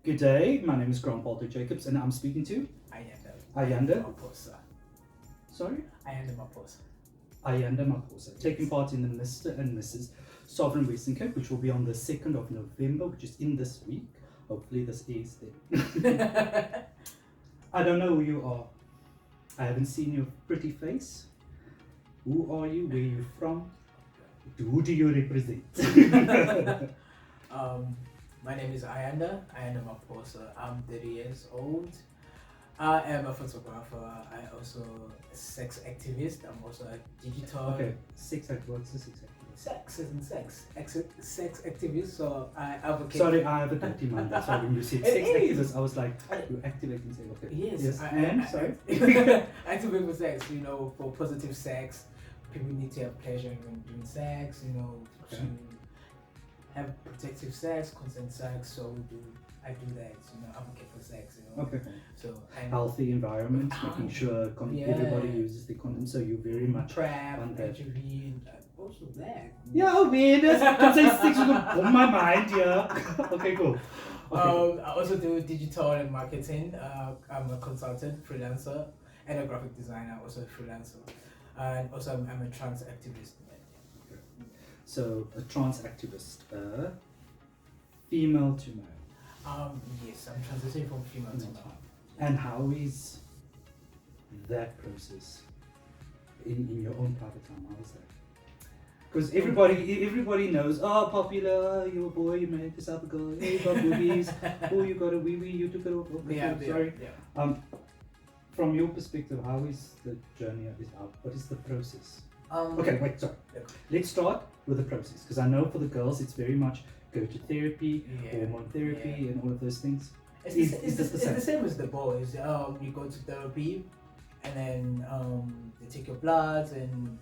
Good day, my name is Grant Walter Jacobs and I'm speaking to Ayanda. Maphosa. Sorry? Ayanda Maphosa. Ayanda Maphosa, taking part in the Mr. and Mrs. Sovereign Western Cape, which will be on the 2nd of November, which is in this week. Hopefully this is there. I don't know who you are. I haven't seen your pretty face. Who are you? Where are you from? Who do you represent? My name is Ayanda Maphosa. I'm 30 years old. I am a photographer. I also a sex activist. I'm also a digital Okay, what's the sex activist? sex activist. So I advocate. Sorry, I have a dirty mind. That's why when you said sex It is. activist, I was like, you're activating sex. Okay. Yes. Sorry. Activate for sex. For positive sex, people need to have pleasure when doing sex. Okay. To have protective sex, consent sex. So I do that. Advocate for sex. Okay. So Healthy environment, making sure Yeah. everybody uses the condom. So you very much PrEP, on that. HIV, also that. Yeah, awareness. Don't say sex will on my mind. Yeah. Okay, cool. Okay. I also do digital and marketing. I'm a consultant, freelancer, and a graphic designer, also a freelancer. And also I'm a trans activist. So a trans activist, female to male. Yes, I'm transitioning from female to male. And how is that process in your own private time? How is that? Because everybody knows, oh, popular, you're a boy, you made yourself a girl, hey, you got boobies, oh, you got a wee wee, you took it off. Okay, sorry. Yeah. From your perspective, how is the journey of this out? What is the process? Okay. Let's start with the process, because I know for the girls it's very much go to therapy, hormone therapy, and all of those things. It's Is the same as the boys. You go to therapy, and then they take your blood and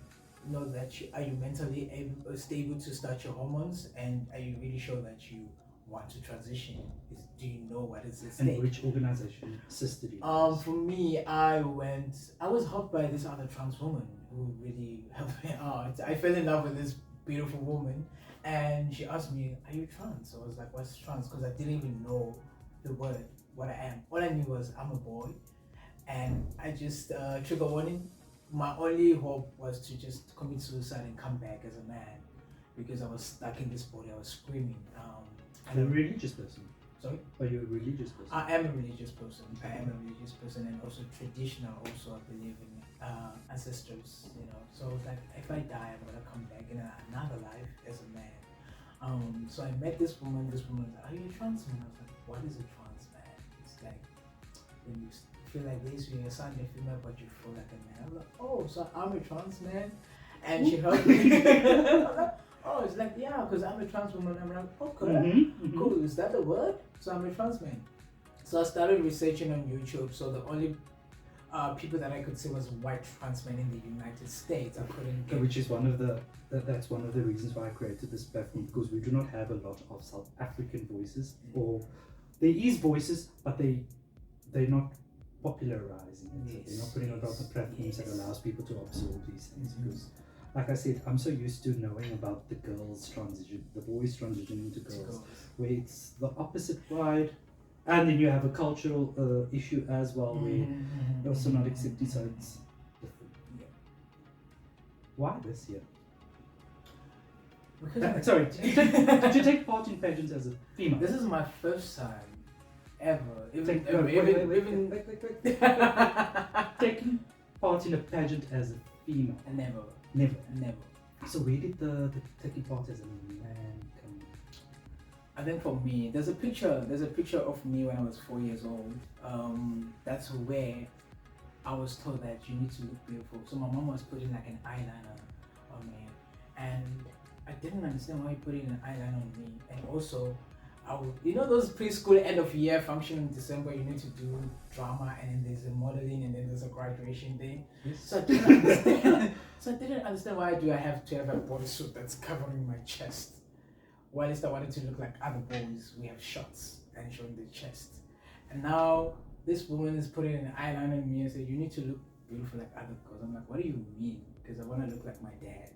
know that are you mentally stable to start your hormones, and are you really sure that you want to transition? Do you know what is at And stake? which organization assisted you? For me, I was helped by this other trans woman who really helped me out. I fell in love with this beautiful woman, and she asked me, "Are you trans?" So I was like, "What's trans?" Because I didn't even know the word, what I am. All I knew was I'm a boy, and I just trigger warning. My only hope was to just commit suicide and come back as a man, because I was stuck in this body. I was screaming. Are you a religious person? Sorry? Are you a religious person? I am a religious person. And also traditional. Also, I believe in ancestors. So I was like, if I die, I'm gonna come back in another life as a man. So I met this woman. This woman was like, "Are you a trans man?" I was like, "What is a trans man?" It's like when you feel like this, when you're a female, but you feel like a man. I was like, "Oh, so I'm a trans man," and she helped me. I was like, oh, it's like, yeah, because I'm a trans woman. I'm like, okay, cool. Is that the word? So I'm a trans man. So I started researching on YouTube. So the only people that I could see was white trans men in the United States. I couldn't get. Which is that's one of the reasons why I created this platform, because we do not have a lot of South African voices, or there is voices, but they're not popularizing it. Yes, They're not putting it on the platforms that allows people to absorb these things. Mhm. Because, like I said, I'm so used to knowing about the girls transition, the boys transitioning into girls, where it's the opposite side, and then you have a cultural issue as well, where they're also not accepting, so it's different. Yeah. Why this year? Because Sorry, did you take part in pageants as a female? this is my first time ever. Wait. Taking part in a pageant as a female? Never. Never. So where did the taking part as a man come in? I think for me, there's a picture of me when I was 4 years old. That's where I was told that you need to look beautiful. So my mom was putting like an eyeliner on me, and I didn't understand why putting an eyeliner on me. And also, those preschool end of year function in December, you need to do drama, and then there's a modeling, and then there's a graduation day. Yes. So I didn't understand why do I have to have a bodysuit that's covering my chest. Whilst I wanted to look like other boys, we have shots and showing the chest. And now this woman is putting an eyeliner on me and said, "You need to look beautiful like other girls." I'm like, "What do you mean?" Because I want to look like my dad.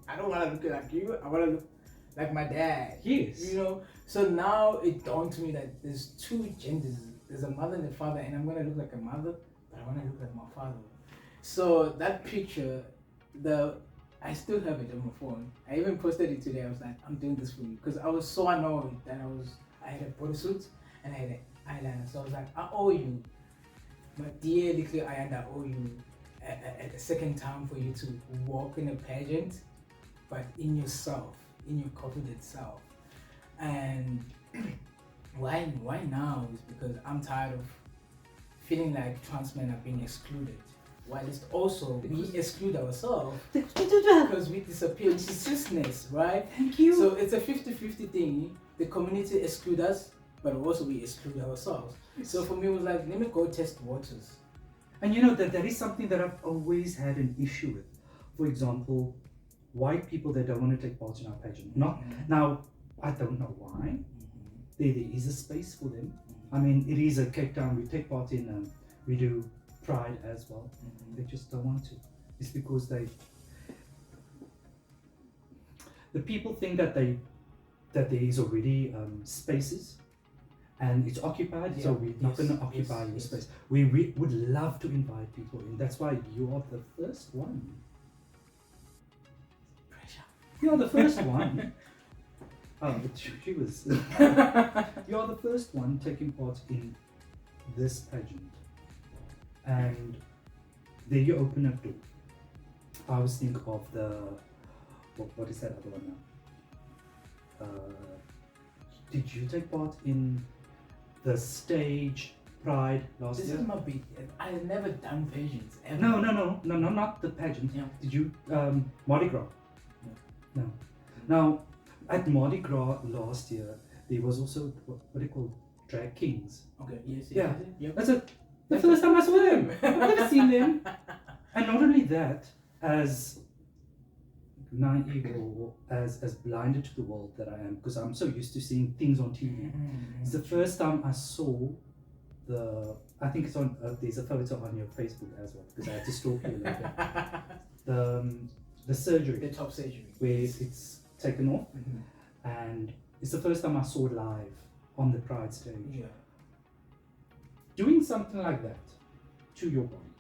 I don't want to look like you. I want to look like my dad. Yes. You know, so now it dawned to me that there's two genders. There's a mother and a father, and I'm gonna look like a mother, but I wanna look like my father. So that picture, I still have it on my phone. I even posted it today. I was like, I'm doing this for you because I was so annoyed that I had a bodysuit and I had an eyeliner. So I was like, I owe you, my dear little Ayanda, I owe you a second time for you to walk in a pageant, but in yourself, in your confident self. And why now is because I'm tired of feeling like trans men are being excluded. While it's also we exclude ourselves because we disappear into cisness, right? Thank you. So it's a 50-50 thing. The community exclude us, but also we exclude ourselves. So for me, it was like, let me go test waters. And you know that is something that I've always had an issue with. For example, white people that don't want to take part in our pageant. Now, I don't know why. There is a space for them. I mean, it is a Cape Town. We take part in. We do Pride as well. They just don't want to. It's because the people think that there is already spaces and it's occupied, so we're not going to occupy your space. We would love to invite people in. That's why you are the first one. Pressure. You are the first one. But she was. You are the first one taking part in this pageant. And there you open a door. I always think of what is that other one now? Did you take part in the stage Pride last year? This is my big. I've never done pageants ever. No, not the pageant. Yeah. Did you Mardi Gras? No. Now, at Mardi Gras last year, there was also what they call drag kings. Okay. Yes. Yeah. Yep. That's it. The first time I saw them. I've never seen them. And not only that, as naive or as blinded to the world that I am, because I'm so used to seeing things on TV. It's the first time I saw I think it's on, there's a photo on your Facebook as well, because I had to stalk you a little bit. The surgery. The top surgery. Where it's taken off. And it's the first time I saw it live on the Pride stage. Yeah. Doing something like that to your body.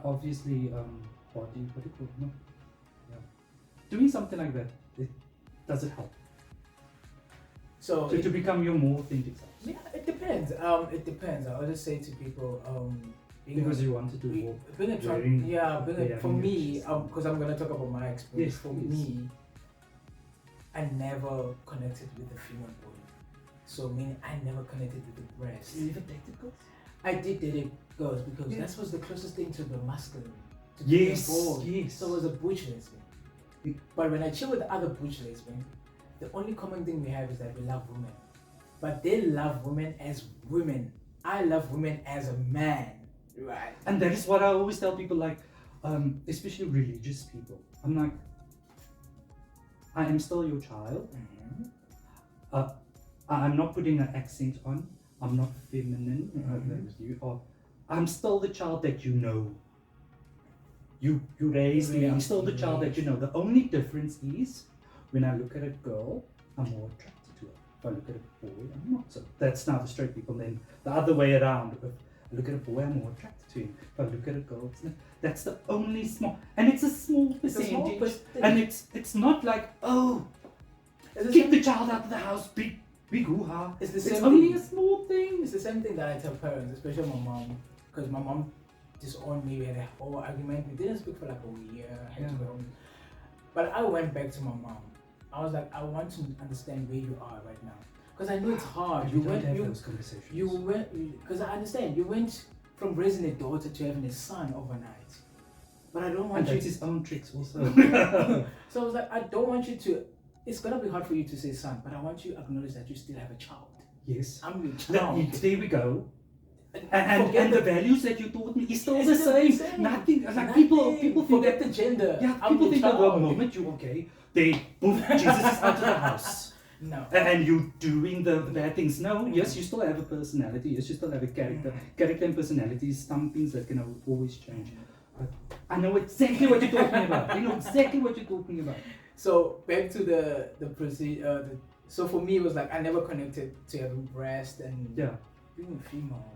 Obviously, what do you call it? No. Yeah. Doing something like that, does it help? So to become your more authentic self? Yeah, it depends. It depends. I always say to people, because you wanted to walk. For me, because I'm gonna talk about my experience. Yes, for me, I never connected with the female body. So meaning I never connected with the breast. You never dated girls? I did date girls because that was the closest thing to the masculine. To Yes. So it was a butch lesbian. But when I chill with the other butch lesbian, the only common thing we have is that we love women. But they love women as women. I love women as a man. Right. And that is what I always tell people, like, especially religious people. I'm like, I am still your child. I'm not putting an accent on. I'm not feminine as you are. I'm still the child that you know. You raised me. I'm still the child that you know. The only difference is when I look at a girl, I'm more attracted to her. If I look at a boy, I'm not. So that's now the straight people. Then the other way around. If I look at a boy, I'm more attracted to him. If I look at a girl, that's the only small. And it's a small percentage. And it's not like, oh, keep the child out of the house, big hoo-ha. It's only a small thing. It's the same thing that I tell parents, especially my mom, because my mom disowned me. We had a whole argument. We didn't speak for like a year. I had to go home. But I went back to my mom. I was like, I want to understand where you are right now, because I know it's hard. Because I understand you went from raising a daughter to having a son overnight. But I don't want and you. That's his own tricks also. So I was like, I don't want you to. It's gonna be hard for you to say son, but I want you to acknowledge that you still have a child. Yes. I'm your child. There we go. And the values that you taught me is still the same. Nothing. Like people forget the gender. Yeah, people think that the moment you're okay, Jesus is out of the house. No. And you doing the bad things. No, yes, you still have a personality. Yes, you still have a character. Character and personality is some things that can always change. I know exactly what you're talking about. I know exactly what you're talking about. So back to the procedure. So for me, it was like I never connected to having breast and Yeah. being a female.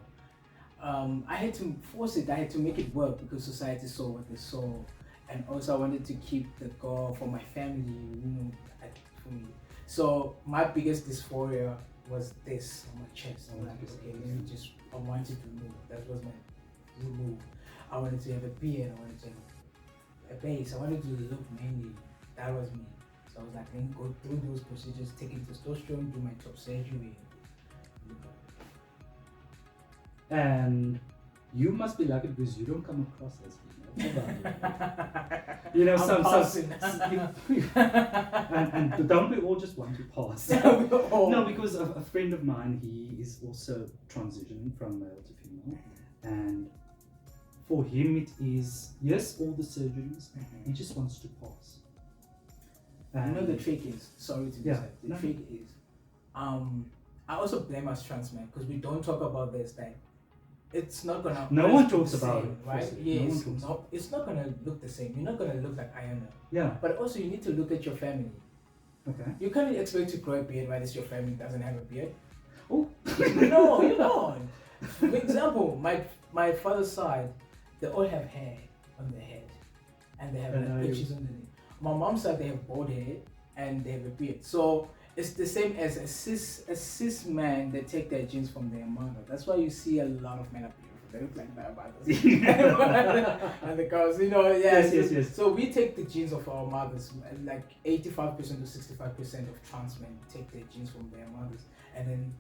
I had to force it. I had to make it work because society saw what they saw, and also I wanted to keep the goal for my family, for me. So my biggest dysphoria was this on my chest. I'm like, okay, let me just. I wanted to remove. That was my remove. I wanted to have a beard. I wanted to have a base. I wanted to look manly. That was me. So I was like, let me go through those procedures, taking testosterone, do my top surgery. And you must be lucky because you don't come across as female. You know, and don't we all just want to pass? No, because a friend of mine, he is also transitioning from male to female, and for him it is yes, all the surgeries. He just wants to pass. I know the trick is, sorry to say, the trick is, I also blame us trans men because we don't talk about this. Like, it's not gonna. No one talks about it, right? Yes, no, it's not gonna look the same. You're not gonna look like Ayanda. Yeah. But also, you need to look at your family. Okay. You can't expect to grow a beard while your family doesn't have a beard. Oh. No, you don't. For example, my father's side, they all have hair on their head, and they have like patches underneath. My mom's side, they have bald hair and they have a beard. So it's the same as a cis man. They take their genes from their mother. That's why you see a lot of men are beautiful. They look like their mothers. And the girls, yes. So we take the genes of our mothers. Like 85% to 65% of trans men take their genes from their mothers, and then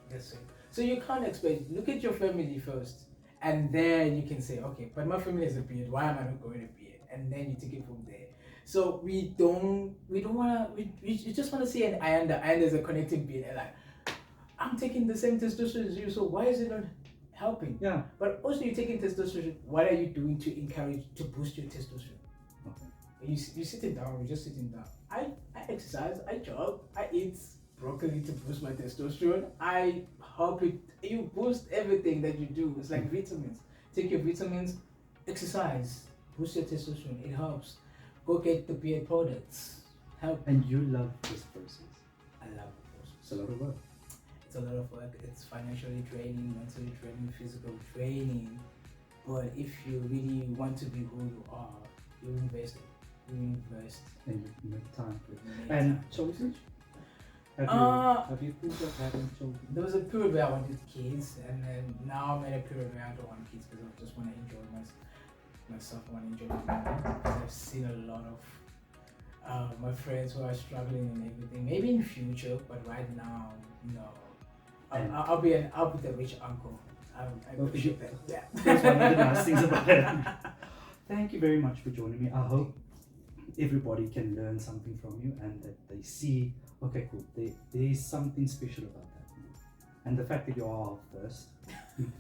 that's it. So you can't expect. Look at your family first, and then you can say, okay, but my family has a beard. Why am I not growing a beard? And then you take it from there. So we don't wanna. We just wanna see an Ayanda. Ayanda is a connecting beard. And like, I'm taking the same testosterone as you. So why is it not helping? Yeah. But also, you're taking testosterone. What are you doing to encourage to boost your testosterone? Okay. You're sitting down. You're just sitting down. I exercise. I jog. I eat broccoli to boost my testosterone. I help it. You boost everything that you do. It's like vitamins. Take your vitamins. Exercise. Boost your testosterone. It helps. Go get the beard products. Help. And you love this process. I love the process. It's a lot of work. It's a lot of work. It's financially draining, mentally draining, physical draining. But if you really want to be who you are, you invest it. You invest. And you make time for it. And children? Have you thought of having children? There was a period where I wanted kids, and then now I'm in a period where I don't want kids because I just want to enjoy myself. I want to enjoy my family. I've seen a lot of my friends who are struggling and everything. Maybe in the future, but right now, no. I'll be the rich uncle. I appreciate that. Yeah. That's one of the nice things about it. Thank you very much for joining me. I hope everybody can learn something from you and that they see, okay, cool, there is something special about that. And the fact that you are first,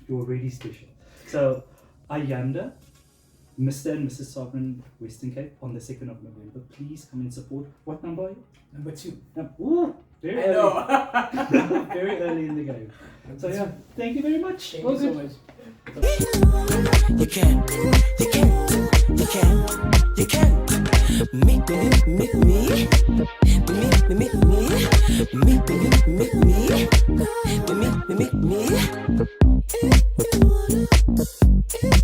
you're really special. So, Ayanda, Mr. and Mrs. Sovereign Western Cape on the 2nd of November. Please come and support. What number are you? Number 2. Ooh, very early. Know. Very early in the game. So yeah, thank you very much. Thank you so much. You can. Me.